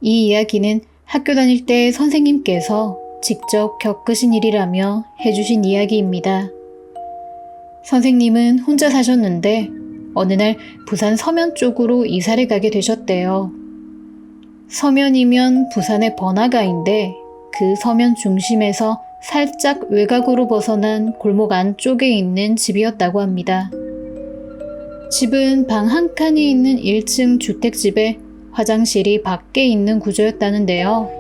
이 이야기는 학교 다닐 때 선생님께서 직접 겪으신 일이라며 해주신 이야기입니다. 선생님은 혼자 사셨는데 어느 날 부산 서면 쪽으로 이사를 가게 되셨대요. 서면이면 부산의 번화가인데 그 서면 중심에서 살짝 외곽으로 벗어난 골목 안쪽에 있는 집이었다고 합니다. 집은 방 한 칸이 있는 1층 주택집에 화장실이 밖에 있는 구조였다는데요.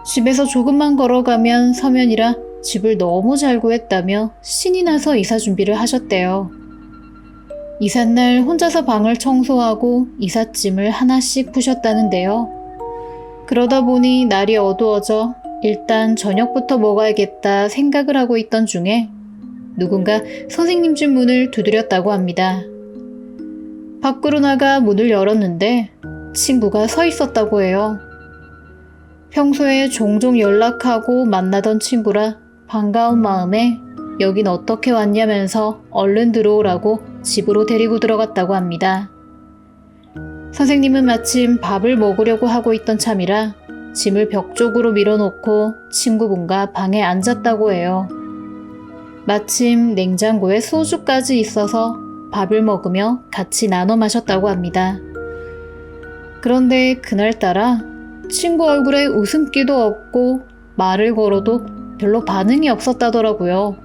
집에서 조금만 걸어가면 서면이라 집을 너무 잘 구했다며 신이 나서 이사 준비를 하셨대요. 이삿날 혼자서 방을 청소하고 이삿짐을 하나씩 푸셨다는데요. 그러다 보니 날이 어두워져 일단 저녁부터 먹어야겠다 생각을 하고 있던 중에 누군가 선생님 집 문을 두드렸다고 합니다. 밖으로 나가 문을 열었는데 친구가 서 있었다고 해요. 평소에 종종 연락하고 만나던 친구라 반가운 마음에 여긴 어떻게 왔냐면서 얼른 들어오라고 집으로 데리고 들어갔다고 합니다. 선생님은 마침 밥을 먹으려고 하고 있던 참이라 짐을 벽 쪽으로 밀어놓고 친구분과 방에 앉았다고 해요. 마침 냉장고에 소주까지 있어서 밥을 먹으며 같이 나눠 마셨다고 합니다. 그런데 그날따라 친구 얼굴에 웃음기도 없고 말을 걸어도 별로 반응이 없었다더라고요.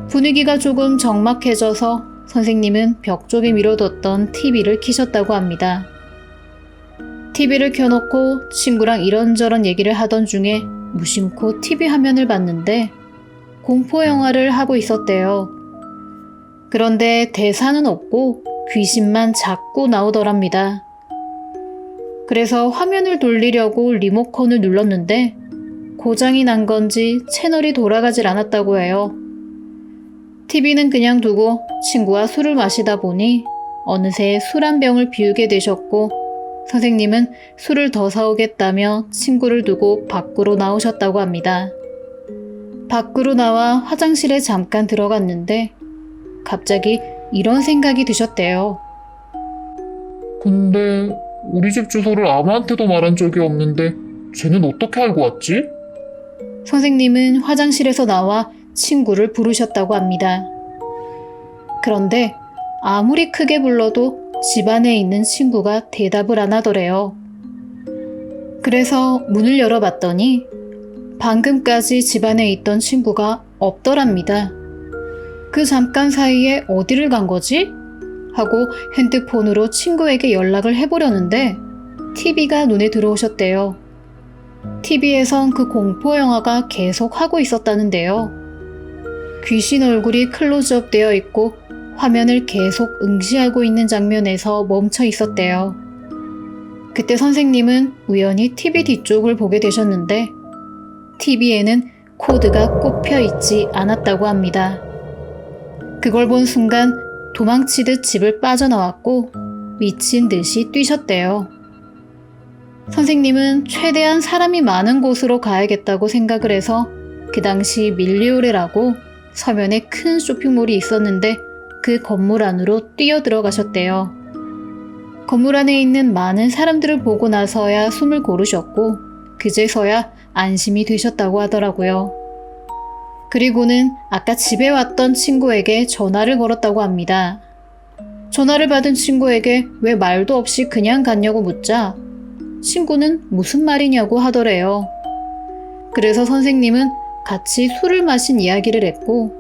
분위기가 조금 적막해져서 선생님은 벽 쪽에 밀어뒀던 TV를 켜셨다고 합니다. TV를 켜놓고 친구랑 이런저런 얘기를 하던 중에 무심코 TV 화면을 봤는데 공포 영화를 하고 있었대요. 그런데 대사는 없고 귀신만 자꾸 나오더랍니다. 그래서 화면을 돌리려고 리모컨을 눌렀는데 고장이 난 건지 채널이 돌아가질 않았다고 해요. TV는 그냥 두고 친구와 술을 마시다 보니 어느새 술 한 병을 비우게 되셨고 선생님은 술을 더 사오겠다며 친구를 두고 밖으로 나오셨다고 합니다. 밖으로 나와 화장실에 잠깐 들어갔는데 갑자기 이런 생각이 드셨대요. 근데 우리 집 주소를 아무한테도 말한 적이 없는데 쟤는 어떻게 알고 왔지? 선생님은 화장실에서 나와 친구를 부르셨다고 합니다. 그런데 아무리 크게 불러도 집 안에 있는 친구가 대답을 안 하더래요. 그래서 문을 열어봤더니 방금까지 집 안에 있던 친구가 없더랍니다. 그 잠깐 사이에 어디를 간 거지? 하고 핸드폰으로 친구에게 연락을 해보려는데 TV가 눈에 들어오셨대요. TV에선 그 공포 영화가 계속 하고 있었다는데요. 귀신 얼굴이 클로즈업 되어 있고 화면을 계속 응시하고 있는 장면에서 멈춰 있었대요. 그때 선생님은 우연히 TV 뒤쪽을 보게 되셨는데 TV에는 코드가 꼽혀 있지 않았다고 합니다. 그걸 본 순간 도망치듯 집을 빠져나왔고 미친 듯이 뛰셨대요. 선생님은 최대한 사람이 많은 곳으로 가야겠다고 생각을 해서 그 당시 밀리오레라고 서면에 큰 쇼핑몰이 있었는데 그 건물 안으로 뛰어 들어가셨대요. 건물 안에 있는 많은 사람들을 보고 나서야 숨을 고르셨고 그제서야 안심이 되셨다고 하더라고요. 그리고는 아까 집에 왔던 친구에게 전화를 걸었다고 합니다. 전화를 받은 친구에게 왜 말도 없이 그냥 갔냐고 묻자 친구는 무슨 말이냐고 하더래요. 그래서 선생님은 같이 술을 마신 이야기를 했고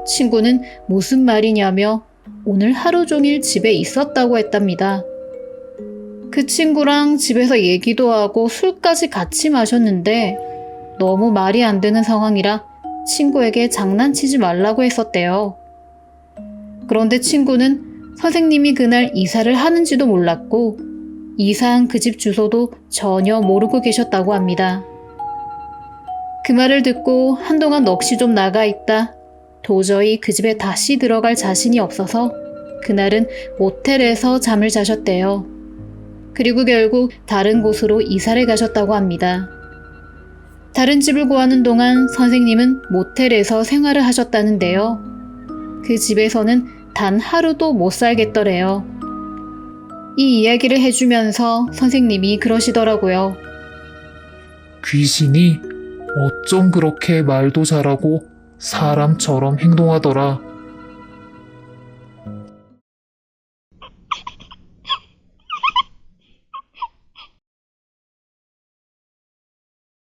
친구는 무슨 말이냐며 오늘 하루 종일 집에 있었다고 했답니다. 그 친구랑 집에서 얘기도 하고 술까지 같이 마셨는데 너무 말이 안 되는 상황이라 친구에게 장난치지 말라고 했었대요. 그런데 친구는 선생님이 그날 이사를 하는지도 몰랐고 이사한 그 집 주소도 전혀 모르고 계셨다고 합니다. 그 말을 듣고 한동안 넋이 좀 나가 있다 도저히 그 집에 다시 들어갈 자신이 없어서 그날은 모텔에서 잠을 자셨대요. 그리고 결국 다른 곳으로 이사를 가셨다고 합니다. 다른 집을 구하는 동안 선생님은 모텔에서 생활을 하셨다는데요. 그 집에서는 단 하루도 못 살겠더래요. 이 이야기를 해주면서 선생님이 그러시더라고요. 귀신이 어쩜 그렇게 말도 잘하고 사람처럼 행동하더라.